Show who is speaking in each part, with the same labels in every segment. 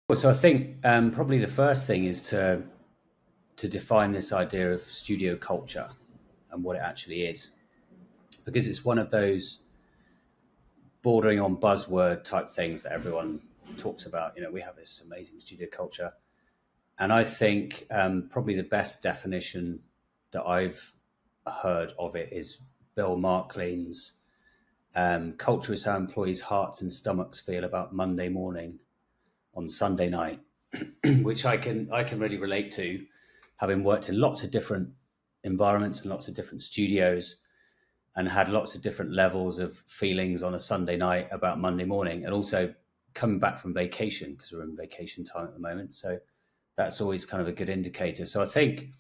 Speaker 1: Well, so I think probably the first thing is to define this idea of studio culture and what it actually is, because it's one of those bordering on buzzword type things that everyone talks about. You know, we have this amazing studio culture, and I think probably the best definition that I've heard of it is Bill Marklean's culture is how employees' hearts and stomachs feel about Monday morning on Sunday night, which I can really relate to, having worked in lots of different environments and lots of different studios, and had lots of different levels of feelings on a Sunday night about Monday morning, and also coming back from vacation because we're in vacation time at the moment. So that's always kind of a good indicator. So I think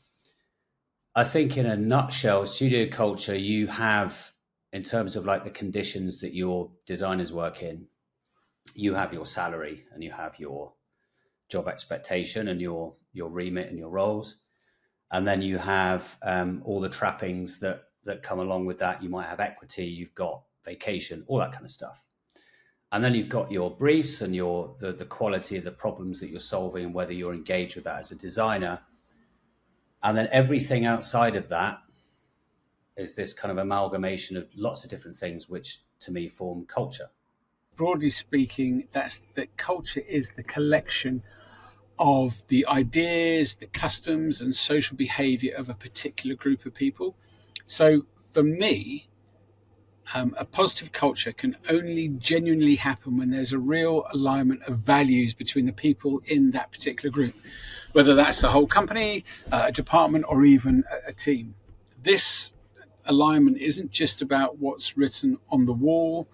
Speaker 1: in a nutshell, studio culture, you have, in terms of like the conditions that your designers work in, you have your salary and you have your job expectation and your remit and your roles, and then you have all the trappings that come along with that. You might have equity, you've got vacation, all that kind of stuff, and then you've got your briefs and the quality of the problems that you're solving and whether you're engaged with that as a designer, and then everything outside of that is this kind of amalgamation of lots of different things, which to me form culture.
Speaker 2: Broadly speaking, that culture is the collection of the ideas, the customs, and social behavior of a particular group of people. So for me, a positive culture can only genuinely happen when there's a real alignment of values between the people in that particular group, whether that's a whole company, a department, or even a team. This alignment isn't just about what's written on the wall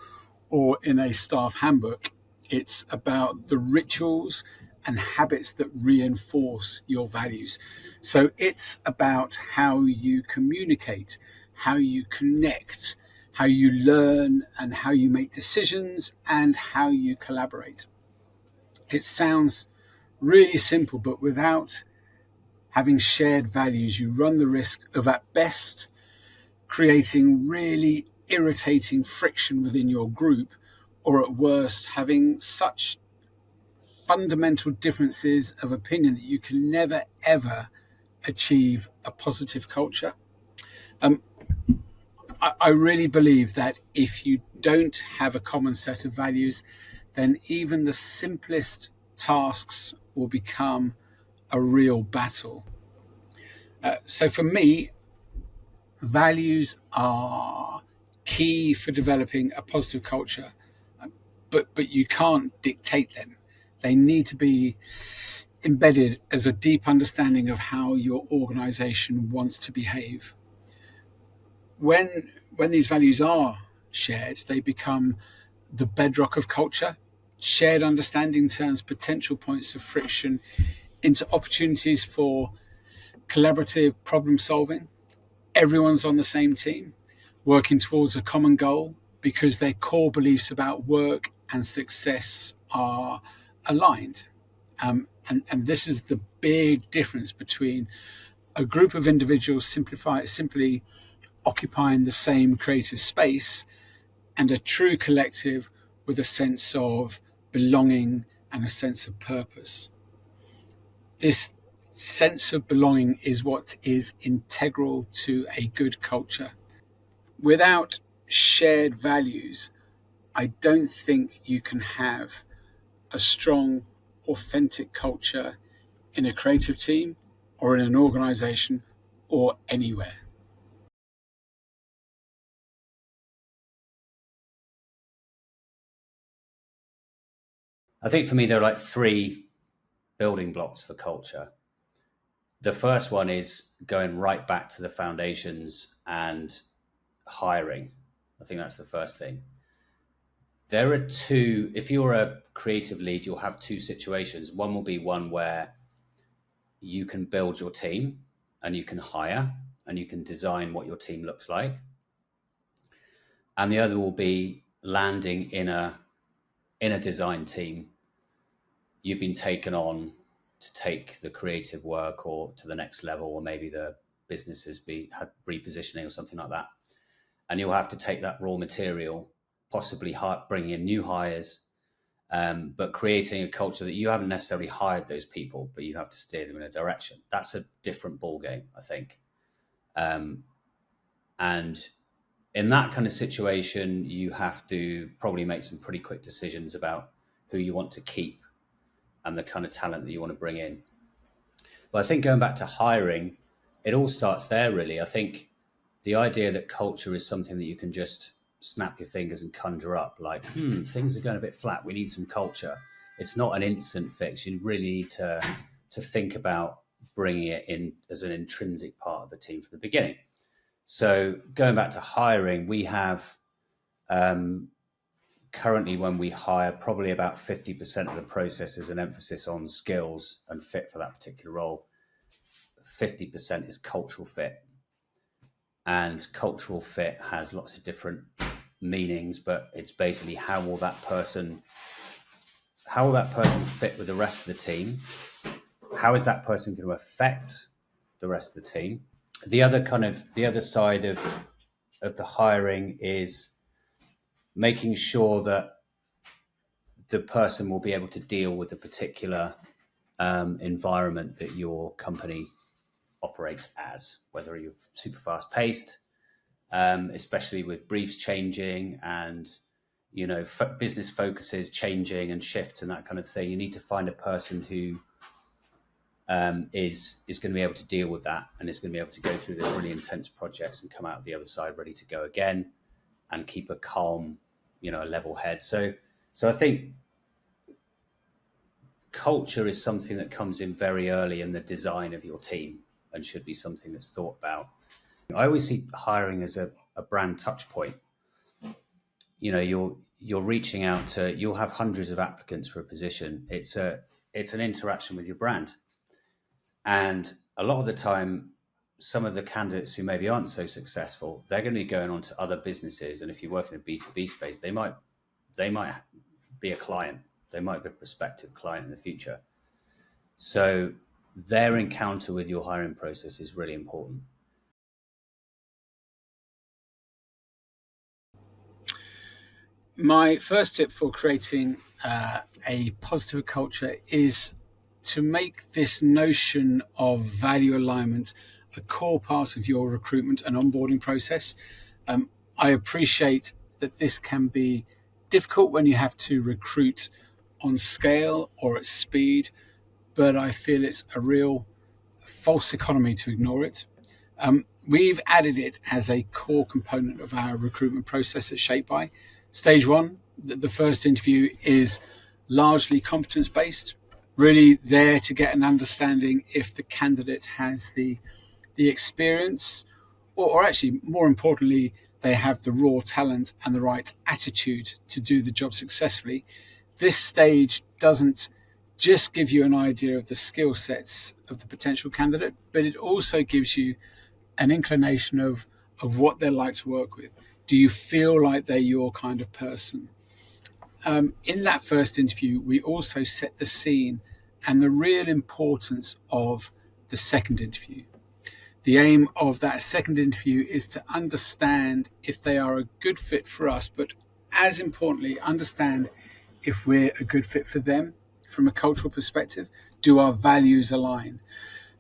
Speaker 2: or in a staff handbook. It's about the rituals and habits that reinforce your values. So it's about how you communicate, how you connect, how you learn, and how you make decisions, and how you collaborate. It sounds really simple, but without having shared values, you run the risk of, at best, creating really irritating friction within your group, or at worst, having such fundamental differences of opinion that you can never ever achieve a positive culture. Um, I really believe that if you don't have a common set of values, then even the simplest tasks will become a real battle. So for me, values are key for developing a positive culture, but you can't dictate them. They need to be embedded as a deep understanding of how your organization wants to behave. When these values are shared, they become the bedrock of culture. Shared understanding turns potential points of friction into opportunities for collaborative problem solving. Everyone's on the same team, working towards a common goal because their core beliefs about work and success are aligned. And this is the big difference between a group of individuals simply occupying the same creative space and a true collective with a sense of belonging and a sense of purpose. This sense of belonging is what is integral to a good culture. Without shared values, I don't think you can have a strong, authentic culture in a creative team or in an organization or anywhere.
Speaker 1: I think for me, there are like three building blocks for culture. The first one is going right back to the foundations and hiring. I think that's the first thing. There are two, if you're a creative lead, you'll have two situations. One will be one where you can build your team and you can hire and you can design what your team looks like. And the other will be landing in a design team. You've been taken on to take the creative work or to the next level, or maybe the business has been had repositioning or something like that. And you'll have to take that raw material, possibly bring in new hires, but creating a culture that you haven't necessarily hired those people, but you have to steer them in a direction. That's a different ballgame, I think. And in that kind of situation, you have to probably make some pretty quick decisions about who you want to keep and the kind of talent that you want to bring in. But I think going back to hiring, it all starts there, really. I think the idea that culture is something that you can just snap your fingers and conjure up, like, things are going a bit flat, we need some culture. It's not an instant fix. You really need to think about bringing it in as an intrinsic part of the team from the beginning. So going back to hiring, we have currently, when we hire, probably about 50% of the process is an emphasis on skills and fit for that particular role. 50% is cultural fit. And cultural fit has lots of different meanings, but it's basically how will that person fit with the rest of the team? How is that person going to affect the rest of the team? The other side of the hiring is making sure that the person will be able to deal with the particular environment that your company operates as, whether you're super fast paced, especially with briefs changing and business focuses changing and shifts and that kind of thing. You need to find a person who is going to be able to deal with that and is going to be able to go through the really intense projects and come out the other side ready to go again and keep a calm, a level head. So I think culture is something that comes in very early in the design of your team and should be something that's thought about. I always see hiring as a brand touch point. You're reaching out to, you'll have hundreds of applicants for a position. It's an interaction with your brand. And a lot of the time, some of the candidates who maybe aren't so successful, they're going to be going on to other businesses. And if you work in a B2B space, they might be a client. They might be a prospective client in the future. So their encounter with your hiring process is really important.
Speaker 2: My first tip for creating a positive culture is to make this notion of value alignment a core part of your recruitment and onboarding process. I appreciate that this can be difficult when you have to recruit on scale or at speed, but I feel it's a real false economy to ignore it. We've added it as a core component of our recruitment process at ShapeBy. Stage one, the first interview, is largely competence based, really there to get an understanding if the candidate has the experience, or actually more importantly, they have the raw talent and the right attitude to do the job successfully. This stage doesn't just give you an idea of the skill sets of the potential candidate, but it also gives you an inclination of what they're like to work with. Do you feel like they're your kind of person? In that first interview, we also set the scene and the real importance of the second interview. The aim of that second interview is to understand if they are a good fit for us, but as importantly, understand if we're a good fit for them from a cultural perspective. Do our values align?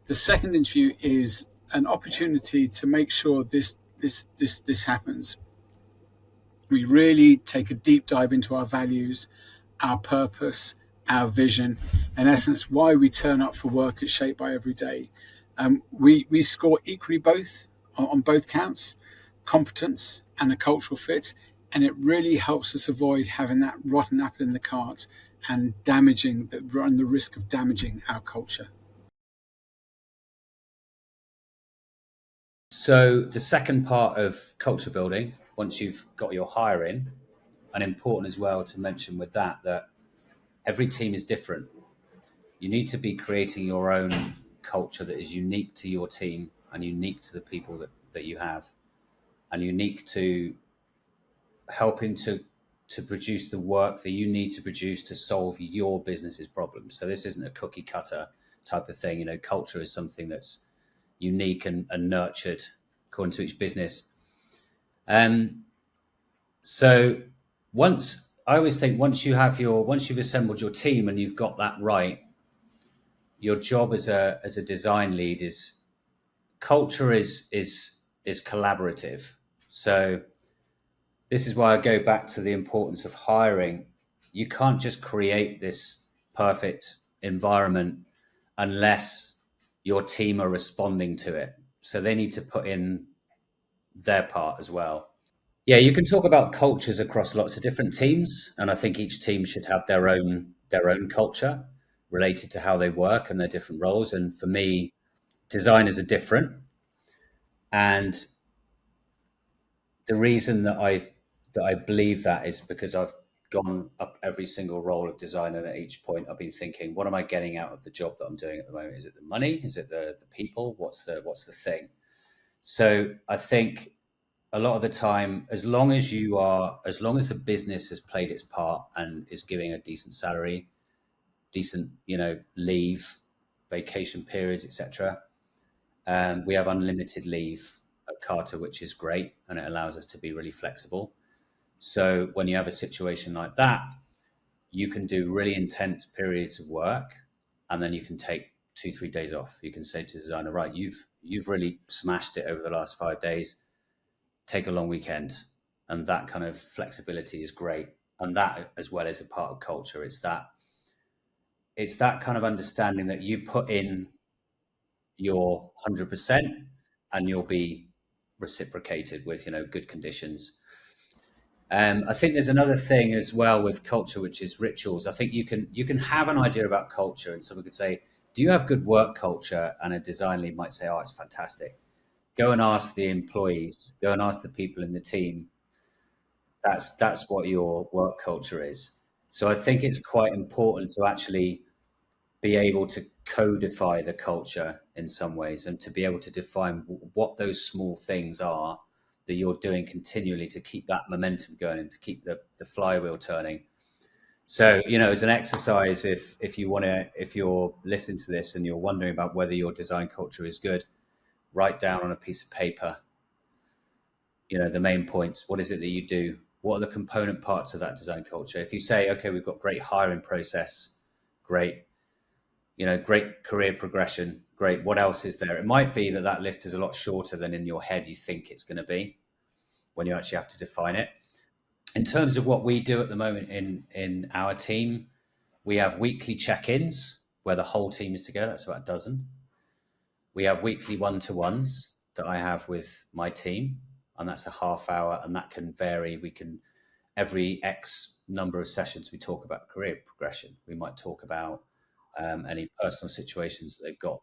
Speaker 2: The second interview is an opportunity to make sure this happens. We really take a deep dive into our values, our purpose, our vision, in essence, why we turn up for work at ShapeBy every day. We score equally both on both counts, competence and a cultural fit, and it really helps us avoid having that rotten apple in the cart and run the risk of damaging our culture.
Speaker 1: So the second part of culture building, once you've got your hire in, and important as well to mention with that every team is different. You need to be creating your own culture that is unique to your team and unique to the people that you have, and unique to helping to produce the work that you need to produce to solve your business's problems. So this isn't a cookie cutter type of thing. Culture is something that's unique and nurtured according to each business. So once I always think once you've assembled your team and you've got that right, your job as a design lead is culture is collaborative. So this is why I go back to the importance of hiring. You can't just create this perfect environment unless your team are responding to it. So they need to put in their part as well. Yeah, you can talk about cultures across lots of different teams, and I think each team should have their own culture related to how they work and their different roles. And for me, designers are different, and the reason that I believe that is because I've gone up every single role of designer, and at each point I've been thinking, what am I getting out of the job that I'm doing at the moment? Is it the money? Is it the people? What's the thing? So I think a lot of the time, as long as the business has played its part and is giving a decent salary, decent, leave, vacation periods, etc. We have unlimited leave at Carter, which is great, and it allows us to be really flexible. So when you have a situation like that, you can do really intense periods of work, and then you can take 2, 3 days off. You can say to the designer, right, you've really smashed it over the last 5 days. Take a long weekend, and that kind of flexibility is great. And that, as well as a part of culture, it's that kind of understanding that you put in your 100% and you'll be reciprocated with good conditions. I think there's another thing as well with culture, which is rituals. I think you can have an idea about culture, and someone could say, "Do you have good work culture?" And a design lead might say, "Oh, it's fantastic." Go and ask the employees. Go and ask the people in the team. That's what your work culture is. So I think it's quite important to actually be able to codify the culture in some ways, and to be able to define what those small things are that you're doing continually to keep that momentum going and to keep the flywheel turning. So, as an exercise, if you want to, if you're listening to this and you're wondering about whether your design culture is good, write down on a piece of paper, the main points. What is it that you do? What are the component parts of that design culture? If you say, okay, we've got great hiring process, great, great career progression, great. What else is there? It might be that that list is a lot shorter than in your head you think it's going to be when you actually have to define it. In terms of what we do at the moment in our team, we have weekly check-ins where the whole team is together. That's about a dozen. We have weekly one-to-ones that I have with my team, and that's a half hour, and that can vary. We can every X number of sessions we talk about career progression. We might talk about any personal situations that they've got.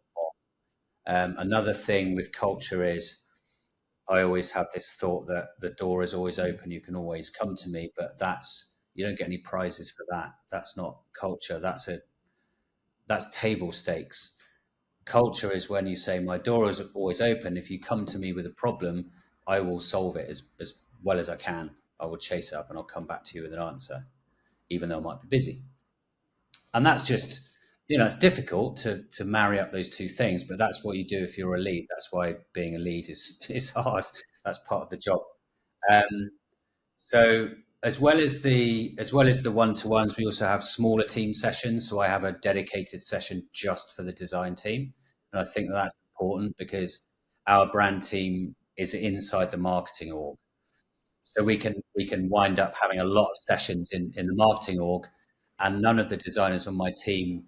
Speaker 1: Another thing with culture is I always have this thought that the door is always open. You can always come to me, but you don't get any prizes for that. That's not culture. That's table stakes. Culture is when you say my door is always open. If you come to me with a problem, I will solve it as well as I can. I will chase it up and I'll come back to you with an answer, even though I might be busy. And that's just, it's difficult to marry up those two things, but that's what you do if you're a lead. That's why being a lead is hard. That's part of the job. Um, so as well as the one-to-ones, we also have smaller team sessions. So I have a dedicated session just for the design team, and I think that that's important because our brand team is inside the marketing org. So we can wind up having a lot of sessions in the marketing org, and none of the designers on my team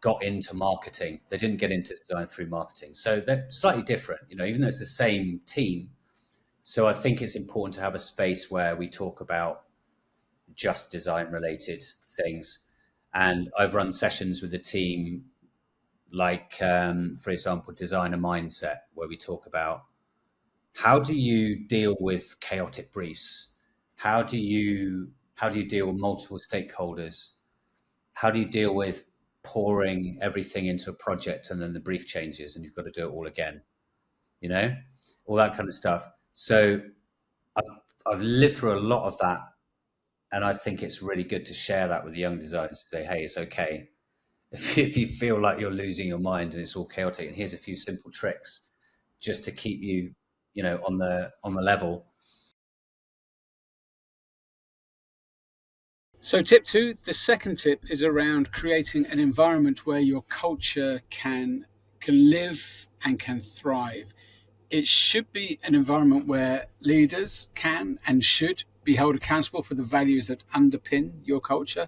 Speaker 1: got into marketing. They didn't get into design through marketing. So they're slightly different, even though it's the same team. So I think it's important to have a space where we talk about just design related things. And I've run sessions with the team, like, for example, designer mindset, where we talk about how do you deal with chaotic briefs? How do you deal with multiple stakeholders? How do you deal with pouring everything into a project and then the brief changes and you've got to do it all again? You know, all that kind of stuff. So I've, I've lived through a lot of that, and I think it's really good to share that with the young designers to say, hey, it's okay if you feel like you're losing your mind and it's all chaotic. And here's a few simple tricks just to keep you, on the level.
Speaker 2: So, tip two, the second tip is around creating an environment where your culture can live and can thrive. It should be an environment where leaders can and should be held accountable for the values that underpin your culture.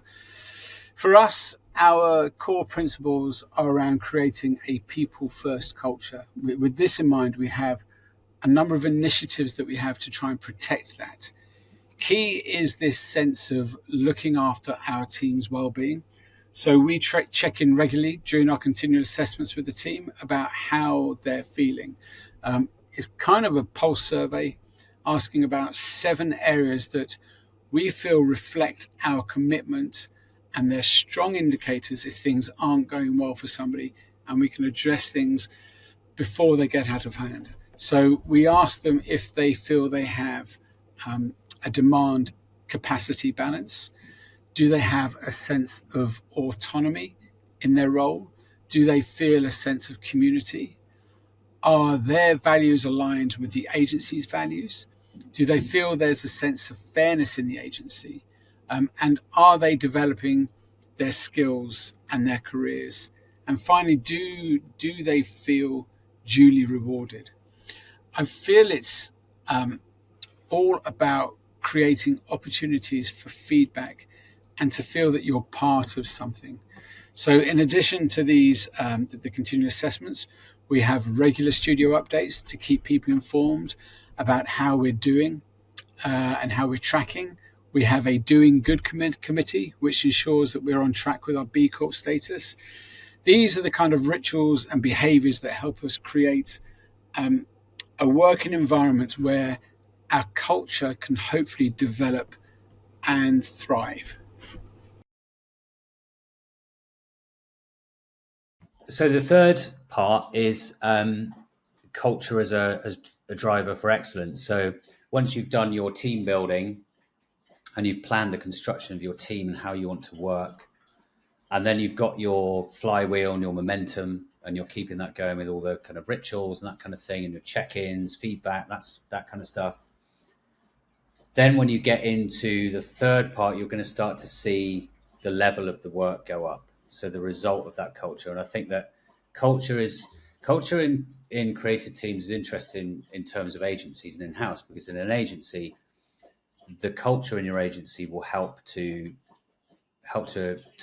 Speaker 2: For us, our core principles are around creating a people first culture. With this in mind, we have a number of initiatives that we have to try and protect that. Key is this sense of looking after our team's well-being. So we check in regularly during our continual assessments with the team about how they're feeling. It's kind of a pulse survey asking about 7 areas that we feel reflect our commitment, and they're strong indicators if things aren't going well for somebody, and we can address things before they get out of hand. So we ask them if they feel they have a demand capacity balance. Do they have a sense of autonomy in their role? Do they feel a sense of community? Are their values aligned with the agency's values? Do they feel there's a sense of fairness in the agency? And are they developing their skills and their careers? And finally, do they feel duly rewarded? I feel it's all about creating opportunities for feedback and to feel that you're part of something. So, in addition to these, the continuous assessments, we have regular studio updates to keep people informed about how we're doing and how we're tracking. We have a doing good committee, which ensures that we're on track with our B Corp status. These are the kind of rituals and behaviors that help us create a working environment where our culture can hopefully develop and thrive.
Speaker 1: So the third part is culture as a driver for excellence. So once you've done your team building and you've planned the construction of your team and how you want to work, and then you've got your flywheel and your momentum, and you're keeping that going with all the kind of rituals and that kind of thing, and your check-ins, feedback, that kind of stuff. Then when you get into the third part, you're going to start to see the level of the work go up. So the result of that culture. And I think that culture is culture in creative teams is interesting in terms of agencies and in-house, because in an agency, the culture in your agency will help to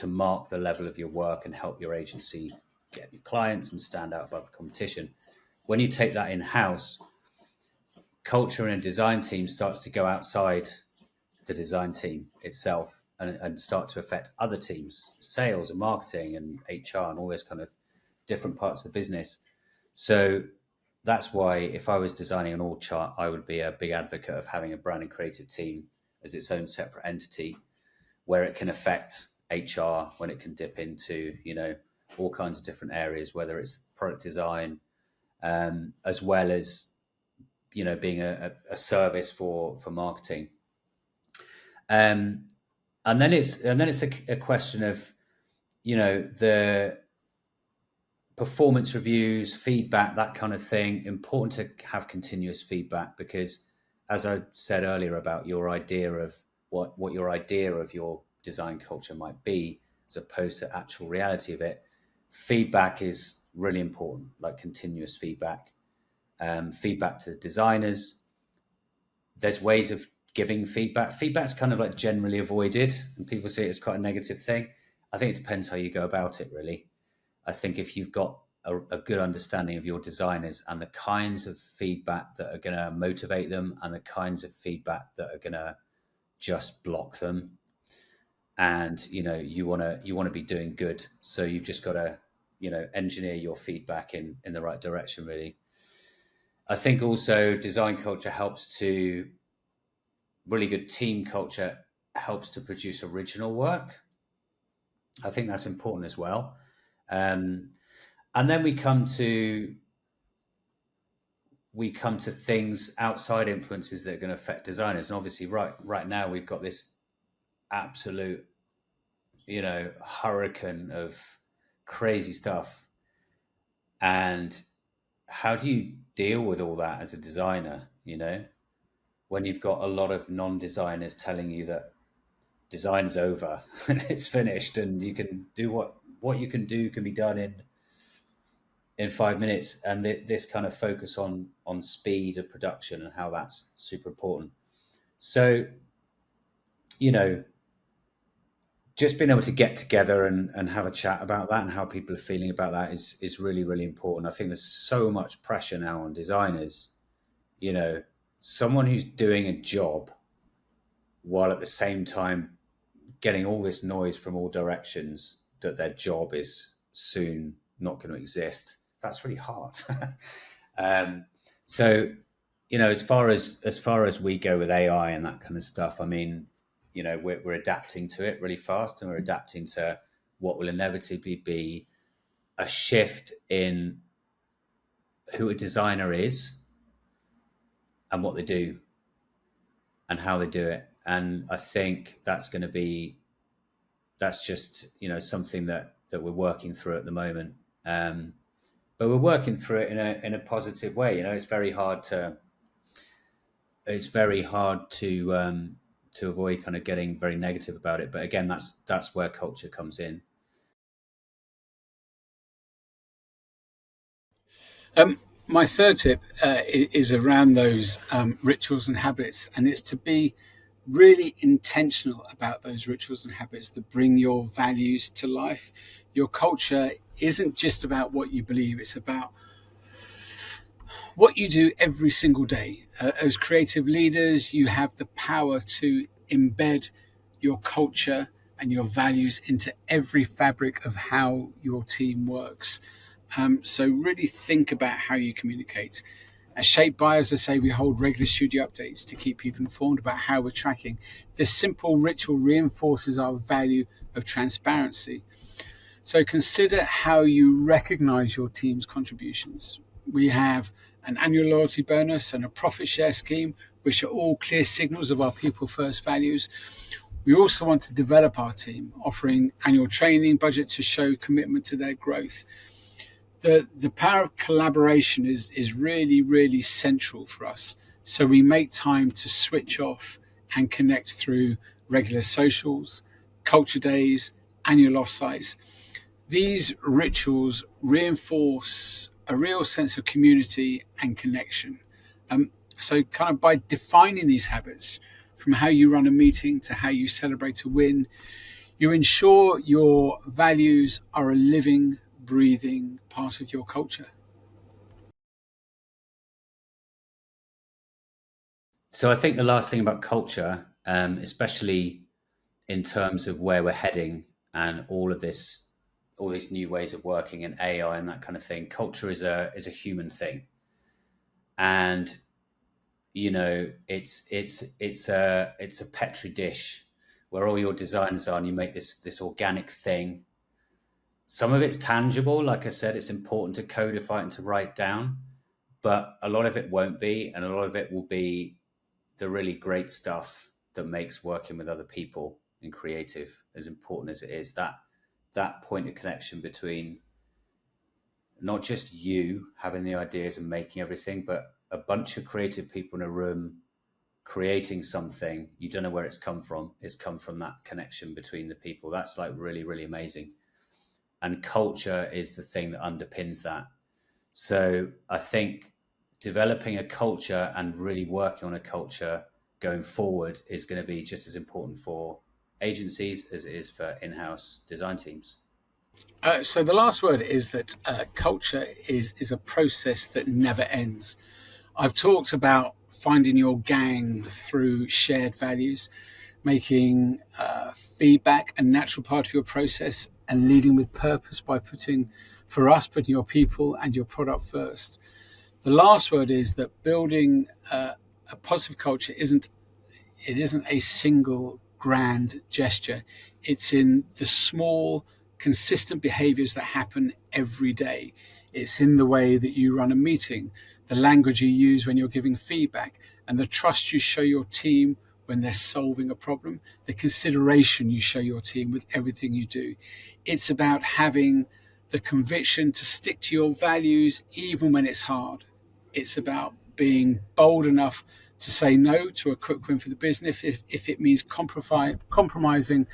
Speaker 1: mark the level of your work and help your agency get new clients and stand out above the competition. When you take that in-house, culture in a design team starts to go outside the design team itself and start to affect other teams, sales and marketing and HR and all those kind of different parts of the business. So that's why if I was designing an org chart, I would be a big advocate of having a brand and creative team as its own separate entity where it can affect HR, when it can dip into, all kinds of different areas, whether it's product design, as well as, being a service for marketing. And then it's a question of, the performance reviews, feedback, that kind of thing. Important to have continuous feedback because, as I said earlier about your idea of what your idea of your design culture might be, as opposed to actual reality of it, feedback is really important. Like continuous feedback, feedback to the designers. There's ways of giving feedback. Feedback's kind of like generally avoided, and people see it as quite a negative thing. I think it depends how you go about it, really. I think if you've got a good understanding of your designers and the kinds of feedback that are going to motivate them and the kinds of feedback that are going to just block them, and you want to be doing good, so you've just got to engineer your feedback in the right direction, really. I think also design culture helps to really good team culture helps to produce original work. I think that's important as well. Um, and then we come to things outside influences that are going to affect designers. And obviously, right now we've got this absolute, hurricane of crazy stuff. And how do you deal with all that as a designer? When you've got a lot of non-designers telling you that design's over and it's finished, and you can do what you can do can be done in 5 minutes. And this kind of focus on speed of production and how that's super important. So, you know, just being able to get together and have a chat about that and how people are feeling about that is really, really important. I think there's so much pressure now on designers, you know, someone who's doing a job while at the same time getting all this noise from all directions that their job is soon not going to exist. That's really hard. um, so, you know, as far as we go with AI and that kind of stuff, I mean, you know, we're adapting to it really fast, and we're adapting to what will inevitably be a shift in who a designer is and what they do and how they do it. And I think that's just, you know, something that we're working through at the moment. Um, but we're working through it in a positive way. You know, it's very hard to avoid kind of getting very negative about it. But again, that's where culture comes in.
Speaker 2: My third tip is around those rituals and habits, and it's to be really intentional about those rituals and habits that bring your values to life. Your culture isn't just about what you believe, it's about what you do every single day. As creative leaders, you have the power to embed your culture and your values into every fabric of how your team works. So really think about how you communicate. As Shape by, as I say, we hold regular studio updates to keep people informed about how we're tracking. This simple ritual reinforces our value of transparency. So consider how you recognize your team's contributions. We have an annual loyalty bonus and a profit share scheme, which are all clear signals of our people first values. We also want to develop our team, offering annual training budget to show commitment to their growth. The power of collaboration is really, really central for us. So we make time to switch off and connect through regular socials, culture days, annual offsites. These rituals reinforce a real sense of community and connection. So, kind of by defining these habits, from how you run a meeting to how you celebrate a win, you ensure your values are a living, breathing part of your culture.
Speaker 1: So I think the last thing about culture, especially in terms of where we're heading and all these new ways of working and AI and that kind of thing, culture is a human thing. And you know, it's a petri dish where all your designers are, and you make this organic thing. Some of it's tangible, like I said, it's important to codify and to write down, but a lot of it won't be, and a lot of it will be the really great stuff that makes working with other people and creative as important as it is. That point of connection between not just you having the ideas and making everything, but a bunch of creative people in a room creating something. You don't know where it's come from. It's come from that connection between the people. That's like really, really amazing. And culture is the thing that underpins that. So I think developing a culture and really working on a culture going forward is going to be just as important for agencies as it is for in-house design teams.
Speaker 2: So the last word is that culture is a process that never ends. I've talked about finding your gang through shared values, making feedback a natural part of your process, and leading with purpose by putting your people and your product first. The last word is that building a positive culture isn't a single grand gesture. It's in the small, consistent behaviors that happen every day. It's in the way that you run a meeting, the language you use when you're giving feedback, and the trust you show your team when they're solving a problem, the consideration you show your team with everything you do. It's about having the conviction to stick to your values even when it's hard. It's about being bold enough to say no to a quick win for the business if it means compromising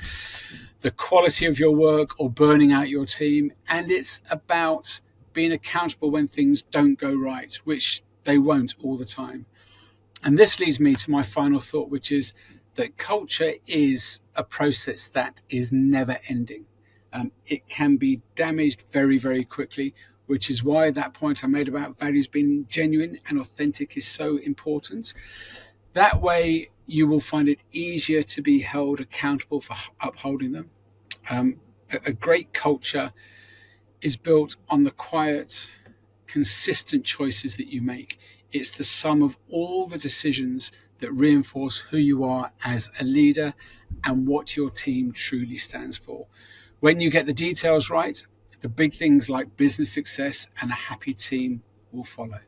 Speaker 2: the quality of your work or burning out your team. And it's about being accountable when things don't go right, which they won't all the time. And this leads me to my final thought, which is that culture is a process that is never ending. It can be damaged very, very quickly, which is why that point I made about values being genuine and authentic is so important. That way, you will find it easier to be held accountable for upholding them. A great culture is built on the quiet, consistent choices that you make. It's the sum of all the decisions that reinforce who you are as a leader and what your team truly stands for. When you get the details right, the big things like business success and a happy team will follow.